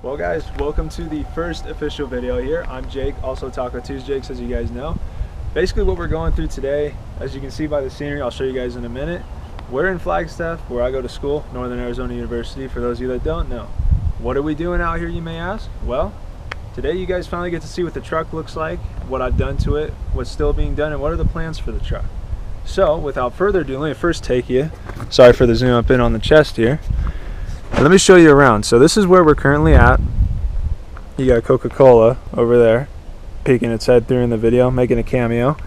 Well guys, welcome to the first official video here. I'm Jake, also Taco Tuesjakes as you guys know. Basically what we're going through today, as you can see by the scenery, I'll show you guys in a minute. We're in Flagstaff, where I go to school, Northern Arizona University, for those of you that don't know. What are we doing out here, you may ask? Well, today you guys finally get to see what the truck looks like, what I've done to it, what's still being done, and what are the plans for the truck. So, without further ado, let me first take you, sorry for the zoom up in on the chest here. Let me show you around. So this is where we're currently at. You got Coca-Cola over there peeking its head through in the video, making a cameo.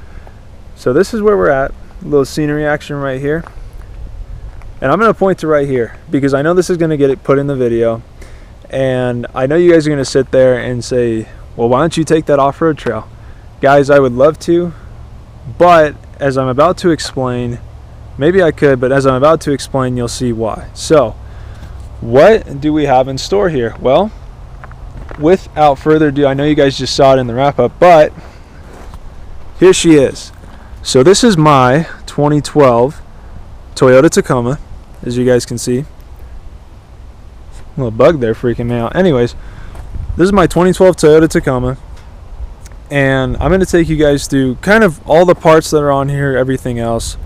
So this is where we're at. A little scenery action right here. And I'm going to point to right here because I know this is going to get it put in the video. And I know you guys are going to sit there and say, well, why don't you take that off-road trail? Guys, I would love to, but as I'm about to explain, maybe I could, but as I'm about to explain, you'll see why. So what do we have in store here? Well, without further ado, I know you guys just saw it in the wrap-up, but here she is. So this is my 2012 Toyota Tacoma, as you guys can see. A little bug there freaking me out. Anyways, this is my 2012 Toyota Tacoma, and I'm going to take you guys through kind of all the parts that are on here, everything else.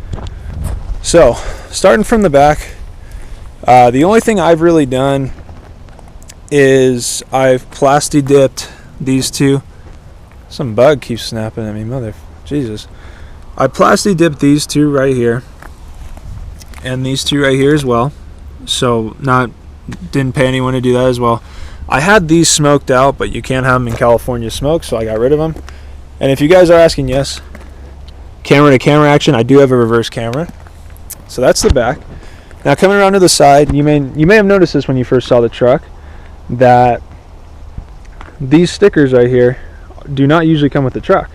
So, starting from the back, the only thing I've really done is I've plasti dipped these two. Some bug keeps snapping at me, mother Jesus. I plasti dipped these two right here and these two right here as well. So didn't pay anyone to do that as well. I had these smoked out, but you can't have them in California smoke, so I got rid of them. And if you guys are asking, yes, camera to camera action, I do have a reverse camera. So that's the back. Now coming around to the side, you may have noticed this when you first saw the truck, that these stickers right here do not usually come with the truck.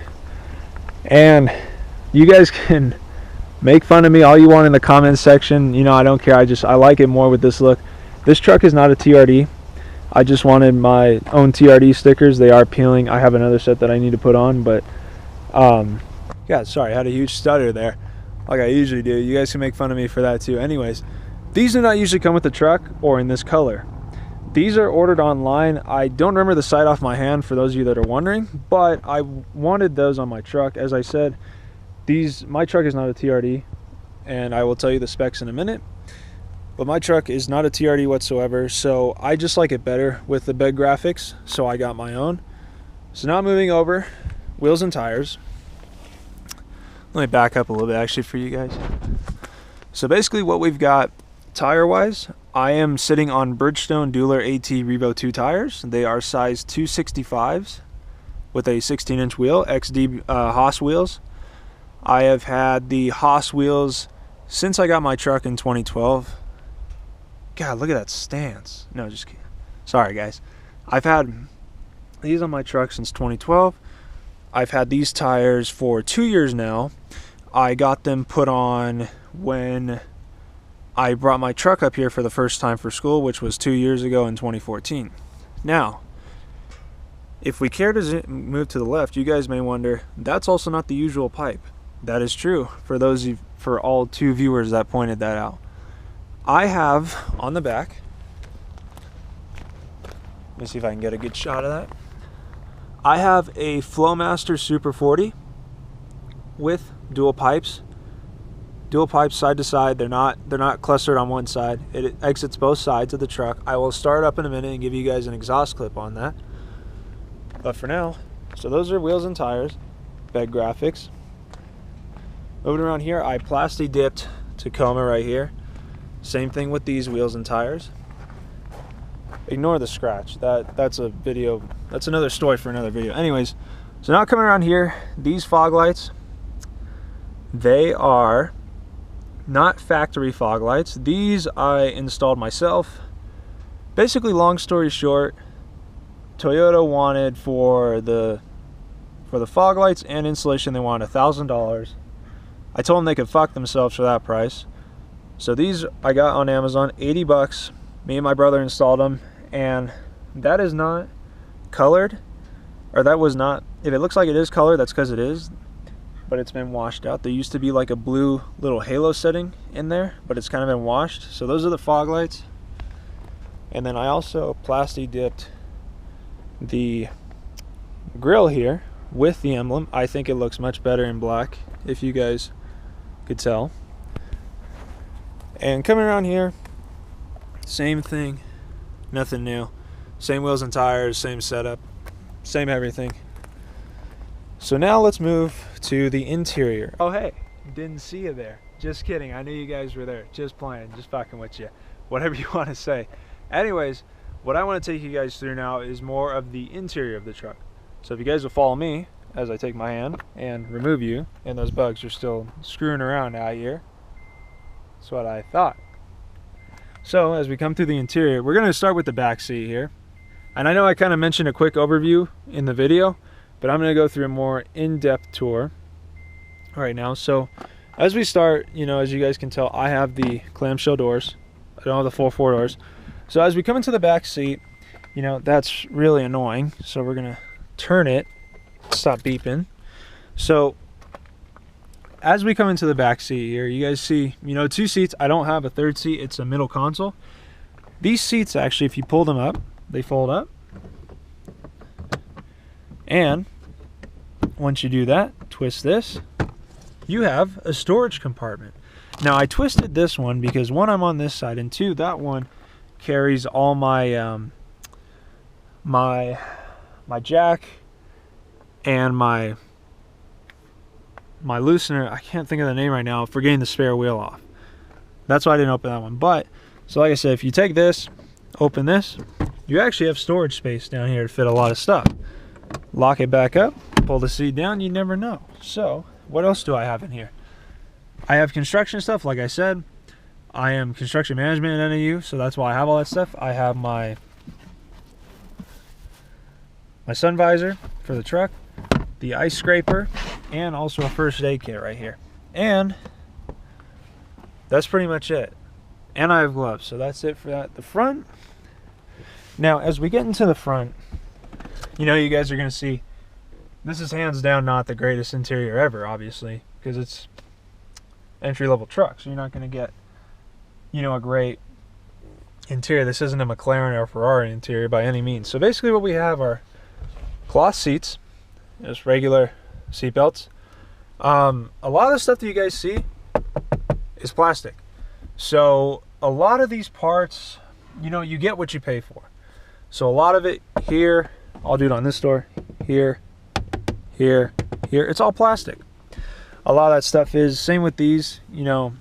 And you guys can make fun of me all you want in the comments section. You know, I don't care. I like it more with this look. This truck is not a TRD. I just wanted my own TRD stickers. They are peeling. I have another set that I need to put on, but yeah, sorry, I had a huge stutter there, like I usually do. You guys can make fun of me for that too. Anyways, these do not usually come with the truck or in this color. These are ordered online. I don't remember the site off my hand for those of you that are wondering, but I wanted those on my truck. As I said, my truck is not a TRD, and I will tell you the specs in a minute, but my truck is not a TRD whatsoever, so I just like it better with the bed graphics, so I got my own. So now moving over, wheels and tires. Let me back up a little bit actually for you guys. So basically what we've got tire wise, I am sitting on Bridgestone Dueler AT Revo 2 tires. They are size 265s with a 16-inch wheel, XD Haas wheels. I have had the Haas wheels since I got my truck in 2012. God, look at that stance. No, just kidding. Sorry guys. I've had these on my truck since 2012. I've had these tires for 2 years now. I got them put on when I brought my truck up here for the first time for school, which was 2 years ago in 2014. Now, if we care to move to the left, you guys may wonder, that's also not the usual pipe. That is true for all two viewers that pointed that out. I have on the back, let me see if I can get a good shot of that. I have a Flowmaster Super 40 with dual pipes side to side. They're not clustered on one side. It exits both sides of the truck. I will start up in a minute and give you guys an exhaust clip on that, but for now, so those are wheels and tires, bed graphics. Moving around here, I plasti dipped Tacoma right here. Same thing with these wheels and tires. Ignore the scratch. That's a video. That's another story for another video. Anyways, so now coming around here, these fog lights, they are not factory fog lights. These I installed myself. Basically, long story short, Toyota wanted for the fog lights and installation, they wanted $1,000. I told them they could fuck themselves for that price. So these I got on Amazon, 80 bucks. Me and my brother installed them, and that is not colored, or that was not, if it looks like it is colored, that's because it is, but it's been washed out. There used to be like a blue little halo setting in there, but it's kind of been washed. So those are the fog lights. And then I also plasti dipped the grill here with the emblem. I think it looks much better in black, if you guys could tell. And coming around here, same thing, nothing new. Same wheels and tires, same setup, same everything. So now let's move to the interior. Oh hey, didn't see you there. Just kidding, I knew you guys were there. Just playing, just fucking with you. Whatever you want to say. Anyways, what I want to take you guys through now is more of the interior of the truck. So if you guys will follow me as I take my hand and remove you, and those bugs are still screwing around out here. That's what I thought. So as we come through the interior, we're going to start with the back seat here. And I know I kind of mentioned a quick overview in the video, but I'm going to go through a more in-depth tour right now. So as we start, you know, as you guys can tell, I have the clamshell doors. I don't have the full four doors. So as we come into the back seat, you know, that's really annoying. So we're going to turn it, stop beeping. So as we come into the back seat here, you guys see, you know, 2 seats. I don't have a third seat. It's a middle console. These seats, actually, if you pull them up, they fold up. And once you do that, twist this, you have a storage compartment. Now I twisted this one because one, I'm on this side, and two, that one carries all my my jack and my loosener. I can't think of the name right now for getting the spare wheel off. That's why I didn't open that one. But so like I said, if you take this, open this, you actually have storage space down here to fit a lot of stuff. Lock it back up, pull the seat down, you never know. So what else do I have in here? I have construction stuff, like I said. I am construction management at NAU, so that's why I have all that stuff. I have my sun visor for the truck, the ice scraper, and also a first aid kit right here. And that's pretty much it. And I have gloves, so that's it for that. The front. Now, as we get into the front, you know, you guys are going to see, this is hands down not the greatest interior ever, obviously, because it's entry-level truck, so you're not going to get, you know, a great interior. This isn't a McLaren or a Ferrari interior by any means. So basically what we have are cloth seats, just regular seat belts. A lot of the stuff that you guys see is plastic. So a lot of these parts, you know, you get what you pay for. So a lot of it here, I'll do it on this door, here, here, here, it's all plastic. A lot of that stuff is, same with these, you know,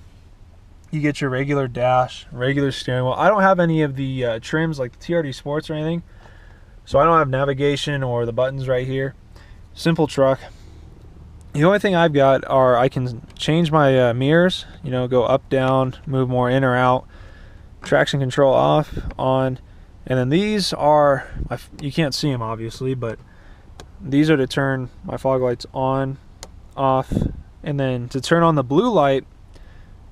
you get your regular dash, regular steering wheel. I don't have any of the trims like the TRD Sports or anything. So I don't have navigation or the buttons right here. Simple truck. The only thing I've got are, I can change my mirrors, you know, go up, down, move more in or out, traction control off, on, and then these are, you can't see them obviously, but these are to turn my fog lights on, off, and then to turn on the blue light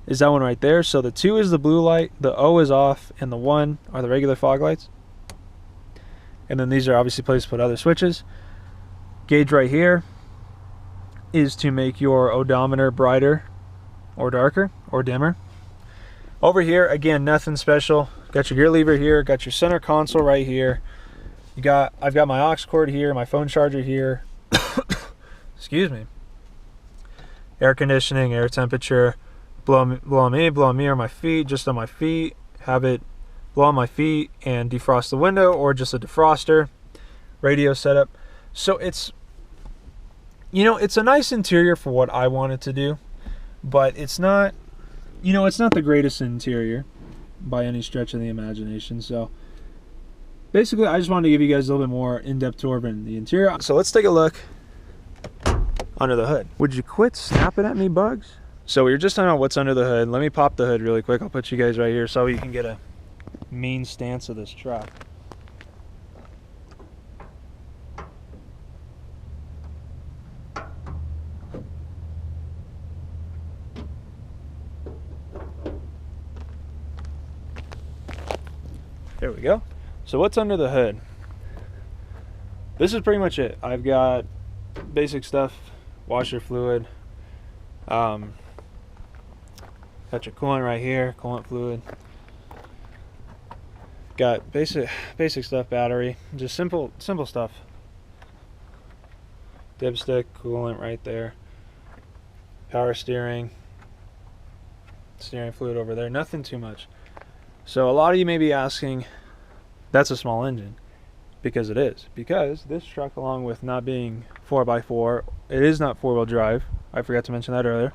is that one right there. So the 2 is the blue light, the O is off, and the 1 are the regular fog lights. And then these are obviously places to put other switches. Gauge right here is to make your odometer brighter or darker or dimmer. Over here, again, nothing special. Got your gear lever here, got your center console right here. I've got my aux cord here, my phone charger here. Excuse me. Air conditioning, air temperature, blow on me or my feet, just on my feet. Have it blow on my feet and defrost the window, or just a defroster. Radio setup. So it's, you know, it's a nice interior for what I wanted to do, but it's not, you know, it's not the greatest interior by any stretch of the imagination. So basically, I just wanted to give you guys a little bit more in-depth tour of the interior. So let's take a look under the hood. Would you quit snapping at me, bugs? So we were just talking about what's under the hood. Let me pop the hood really quick. I'll put you guys right here so you can get a mean stance of this truck. There we go. So what's under the hood? This is pretty much it. I've got basic stuff, washer fluid, got your coolant right here, coolant fluid. Got basic stuff, battery, just simple stuff. Dipstick, coolant right there. Power steering fluid over there, nothing too much. So a lot of you may be asking, that's a small engine, because it is. Because this truck, along with not being 4x4, it is not four-wheel drive. I forgot to mention that earlier.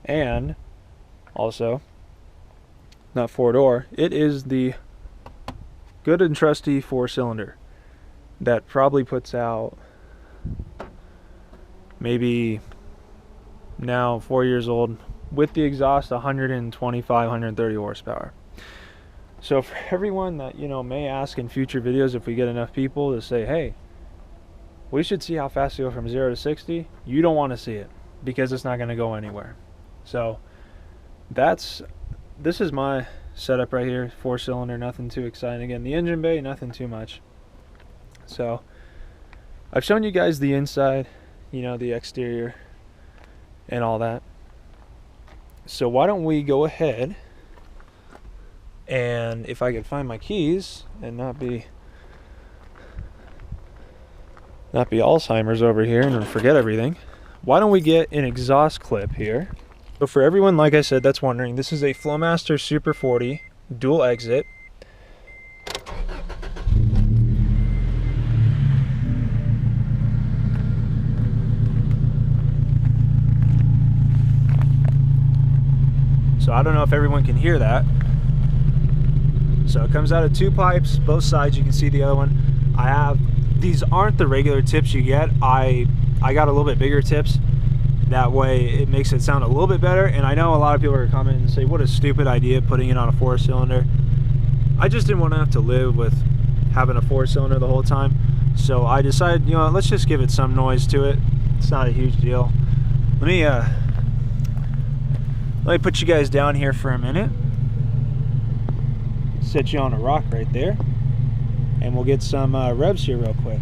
And also, not four-door. It is the good and trusty four-cylinder that probably puts out maybe now 4 years old with the exhaust 125, 130 horsepower. So for everyone that, you know, may ask in future videos, if we get enough people to say, hey, we should see how fast you go from 0 to 60, you don't want to see it because it's not going to go anywhere. So this is my setup right here, 4-cylinder, nothing too exciting. Again, the engine bay, nothing too much. So I've shown you guys the inside, you know, the exterior and all that. So why don't we go ahead, and if I could find my keys and not be Alzheimer's over here and forget everything, why don't we get an exhaust clip here. So for everyone, like I said, that's wondering, this is a Flowmaster Super 40 dual exit. So I don't know if everyone can hear that. So it comes out of 2 pipes, both sides. You can see the other one. These aren't the regular tips you get. I got a little bit bigger tips. That way it makes it sound a little bit better. And I know a lot of people are commenting and say, what a stupid idea putting it on a 4-cylinder. I just didn't want to have to live with having a 4-cylinder the whole time. So I decided, you know, let's just give it some noise to it. It's not a huge deal. Let me put you guys down here for a minute. Set you on a rock right there. And we'll get some revs here real quick.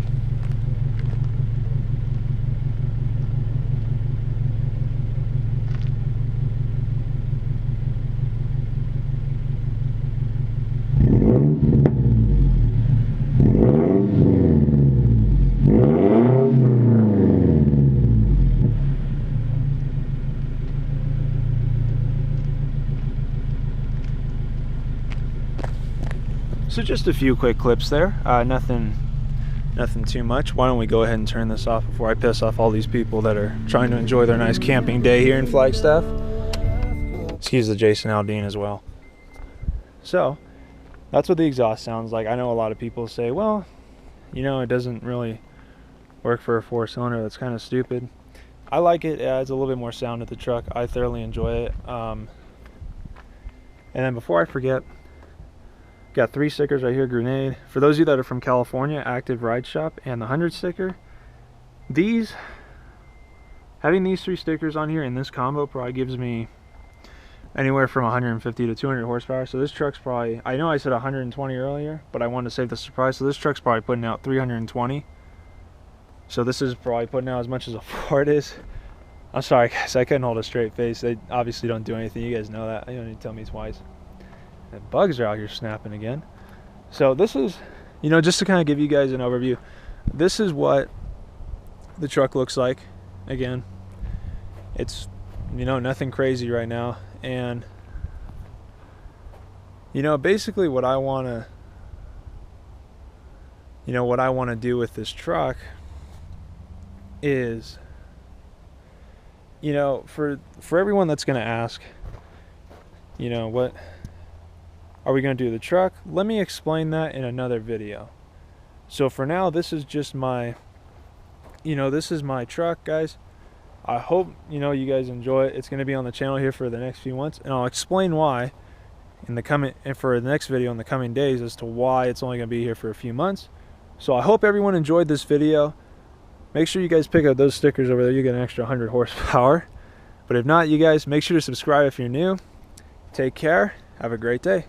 So just a few quick clips there, nothing too much. Why don't we go ahead and turn this off before I piss off all these people that are trying to enjoy their nice camping day here in Flagstaff. Excuse the Jason Aldean as well. So that's what the exhaust sounds like. I know a lot of people say, well, you know, it doesn't really work for a 4-cylinder. That's kind of stupid. I like it. It adds a little bit more sound to the truck. I thoroughly enjoy it. And then before I forget, got 3 stickers right here, Grenade. For those of you that are from California, Active Ride Shop, and the 100 sticker. Having these 3 stickers on here in this combo probably gives me anywhere from 150 to 200 horsepower. So this truck's probably, I know I said 120 earlier, but I wanted to save the surprise. So this truck's probably putting out 320. So this is probably putting out as much as a Ford is. I'm sorry guys, I couldn't hold a straight face. They obviously don't do anything. You guys know that. You don't need to tell me twice. The bugs are out here snapping again. So this is, you know, just to kind of give you guys an overview, this is what the truck looks like. Again, it's, you know, nothing crazy right now. And, you know, basically what I want to do with this truck is, you know, for everyone that's going to ask, you know, what are we going to do the truck? Let me explain that in another video. So for now, this is just my, you know, this is my truck, guys. I hope, you know, you guys enjoy it. It's going to be on the channel here for the next few months, and I'll explain why for the next video in the coming days as to why it's only going to be here for a few months. So I hope everyone enjoyed this video. Make sure you guys pick up those stickers over there. You get an extra 100 horsepower. But if not, you guys make sure to subscribe if you're new. Take care. Have a great day.